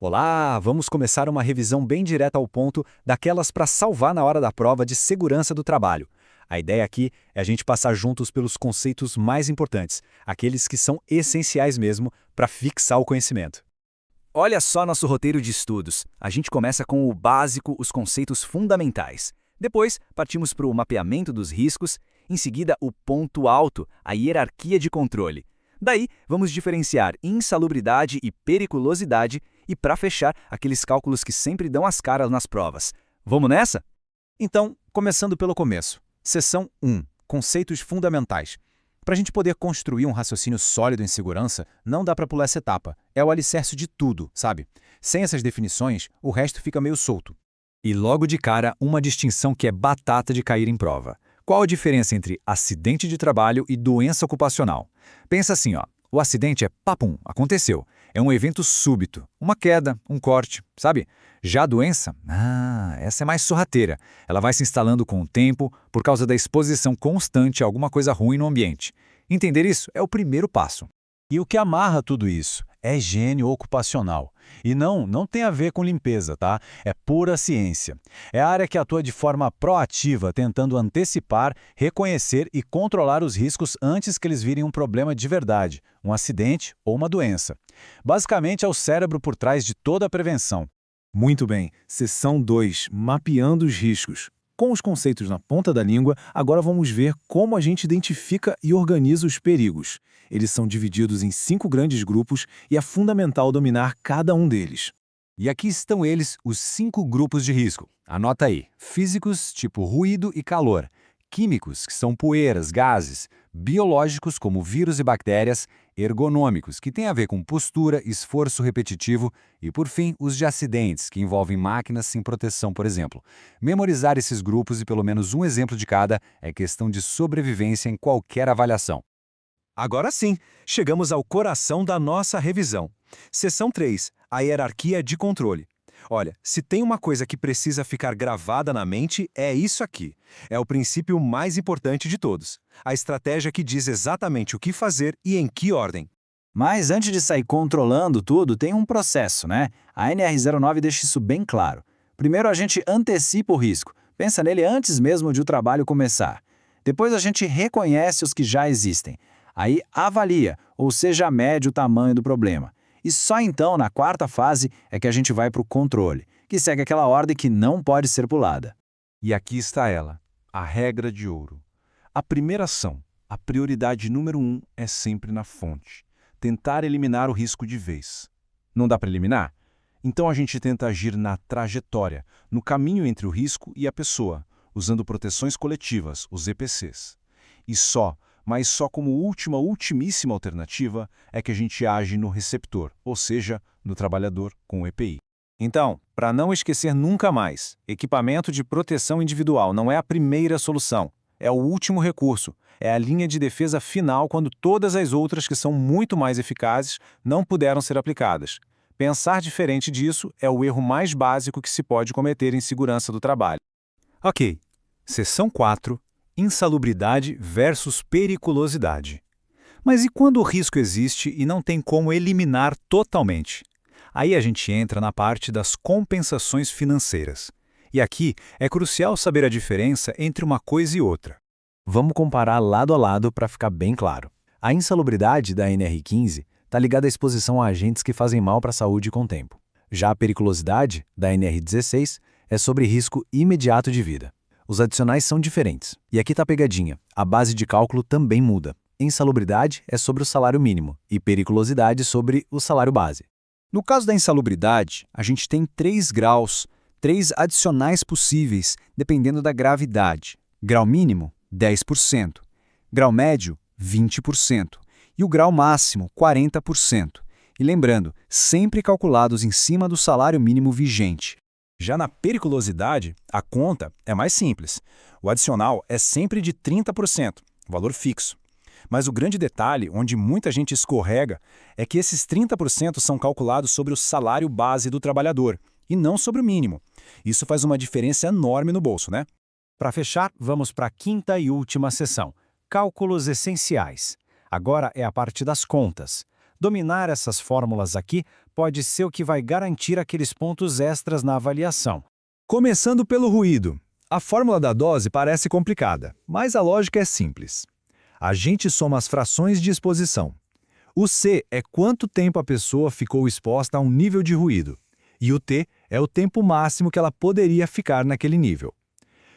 Olá, vamos começar uma revisão bem direta ao ponto, daquelas para salvar na hora da prova de segurança do trabalho. A ideia aqui é a gente passar juntos pelos conceitos mais importantes, aqueles que são essenciais mesmo para fixar o conhecimento. Olha só nosso roteiro de estudos. A gente começa com o básico, os conceitos fundamentais. Depois, partimos para o mapeamento dos riscos, em seguida o ponto alto, a hierarquia de controle. Daí, vamos diferenciar insalubridade e periculosidade e, para fechar, aqueles cálculos que sempre dão as caras nas provas. Vamos nessa? Então, começando pelo começo. Seção 1. Conceitos fundamentais. Para a gente poder construir um raciocínio sólido em segurança, não dá para pular essa etapa. É o alicerce de tudo, sabe? Sem essas definições, o resto fica meio solto. E logo de cara, uma distinção que é batata de cair em prova. Qual a diferença entre acidente de trabalho e doença ocupacional? Pensa assim, ó. O acidente é papum, aconteceu. É um evento súbito, uma queda, um corte, sabe? Já a doença, essa é mais sorrateira. Ela vai se instalando com o tempo por causa da exposição constante a alguma coisa ruim no ambiente. Entender isso é o primeiro passo. E o que amarra tudo isso é higiene ocupacional. E não tem a ver com limpeza, tá? É pura ciência. É a área que atua de forma proativa, tentando antecipar, reconhecer e controlar os riscos antes que eles virem um problema de verdade, um acidente ou uma doença. Basicamente, é o cérebro por trás de toda a prevenção. Muito bem, seção 2, mapeando os riscos. Com os conceitos na ponta da língua, agora vamos ver como a gente identifica e organiza os perigos. Eles são divididos em 5 grandes grupos e é fundamental dominar cada um deles. E aqui estão eles, os 5 grupos de risco. Anota aí. Físicos, tipo ruído e calor. Químicos, que são poeiras, gases. Biológicos, como vírus e bactérias. Ergonômicos, que têm a ver com postura, esforço repetitivo. E, por fim, os de acidentes, que envolvem máquinas sem proteção, por exemplo. Memorizar esses grupos e pelo menos um exemplo de cada é questão de sobrevivência em qualquer avaliação. Agora sim, chegamos ao coração da nossa revisão. Seção 3, a hierarquia de controle. Olha, se tem uma coisa que precisa ficar gravada na mente, é isso aqui. É o princípio mais importante de todos. A estratégia que diz exatamente o que fazer e em que ordem. Mas antes de sair controlando tudo, tem um processo, né? A NR09 deixa isso bem claro. Primeiro a gente antecipa o risco, pensa nele antes mesmo de o trabalho começar. Depois a gente reconhece os que já existem. Aí avalia, ou seja, mede o tamanho do problema. E só então, na quarta fase, é que a gente vai para o controle, que segue aquela ordem que não pode ser pulada. E aqui está ela, a regra de ouro. A primeira ação, a prioridade número 1 é sempre na fonte. Tentar eliminar o risco de vez. Não dá para eliminar? Então a gente tenta agir na trajetória, no caminho entre o risco e a pessoa, usando proteções coletivas, os EPCs. E mas só como ultimíssima alternativa, é que a gente age no receptor, ou seja, no trabalhador com o EPI. Então, para não esquecer nunca mais, equipamento de proteção individual não é a primeira solução, é o último recurso, é a linha de defesa final quando todas as outras que são muito mais eficazes não puderam ser aplicadas. Pensar diferente disso é o erro mais básico que se pode cometer em segurança do trabalho. Ok, seção 4. Insalubridade versus periculosidade. Mas e quando o risco existe e não tem como eliminar totalmente? Aí a gente entra na parte das compensações financeiras. E aqui é crucial saber a diferença entre uma coisa e outra. Vamos comparar lado a lado para ficar bem claro. A insalubridade da NR15 está ligada à exposição a agentes que fazem mal para a saúde com o tempo. Já a periculosidade, da NR16, é sobre risco imediato de vida. Os adicionais são diferentes. E aqui está a pegadinha. A base de cálculo também muda. Insalubridade é sobre o salário mínimo e periculosidade sobre o salário base. No caso da insalubridade, a gente tem 3 graus, 3 adicionais possíveis, dependendo da gravidade. Grau mínimo, 10%. Grau médio, 20%. E o grau máximo, 40%. E lembrando, sempre calculados em cima do salário mínimo vigente. Já na periculosidade, a conta é mais simples. O adicional é sempre de 30%, valor fixo. Mas o grande detalhe, onde muita gente escorrega, é que esses 30% são calculados sobre o salário base do trabalhador, e não sobre o mínimo. Isso faz uma diferença enorme no bolso, né? Para fechar, vamos para a quinta e última seção, cálculos essenciais. Agora é a parte das contas. Dominar essas fórmulas aqui pode ser o que vai garantir aqueles pontos extras na avaliação. Começando pelo ruído. A fórmula da dose parece complicada, mas a lógica é simples. A gente soma as frações de exposição. O C é quanto tempo a pessoa ficou exposta a um nível de ruído, e o T é o tempo máximo que ela poderia ficar naquele nível.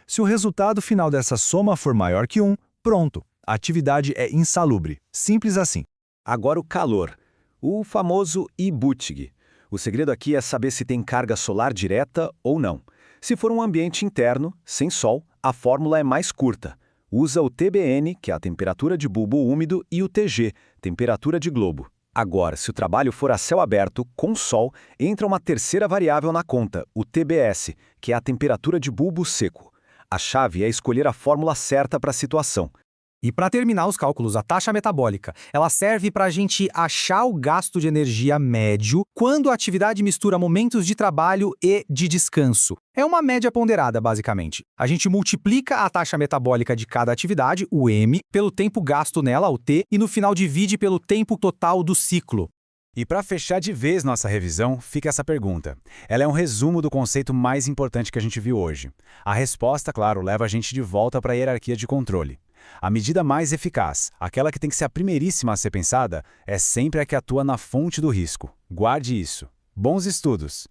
Se o resultado final dessa soma for maior que 1, pronto, a atividade é insalubre. Simples assim. Agora o calor, o famoso IBUTG. O segredo aqui é saber se tem carga solar direta ou não. Se for um ambiente interno, sem sol, a fórmula é mais curta. Usa o TBN, que é a temperatura de bulbo úmido, e o TG, temperatura de globo. Agora, se o trabalho for a céu aberto, com sol, entra uma terceira variável na conta, o TBS, que é a temperatura de bulbo seco. A chave é escolher a fórmula certa para a situação. E para terminar os cálculos, a taxa metabólica, ela serve para a gente achar o gasto de energia médio quando a atividade mistura momentos de trabalho e de descanso. É uma média ponderada, basicamente. A gente multiplica a taxa metabólica de cada atividade, o M, pelo tempo gasto nela, o T, e no final divide pelo tempo total do ciclo. E para fechar de vez nossa revisão, fica essa pergunta. Ela é um resumo do conceito mais importante que a gente viu hoje. A resposta, claro, leva a gente de volta para a hierarquia de controle. A medida mais eficaz, aquela que tem que ser a primeiríssima a ser pensada, é sempre a que atua na fonte do risco. Guarde isso. Bons estudos!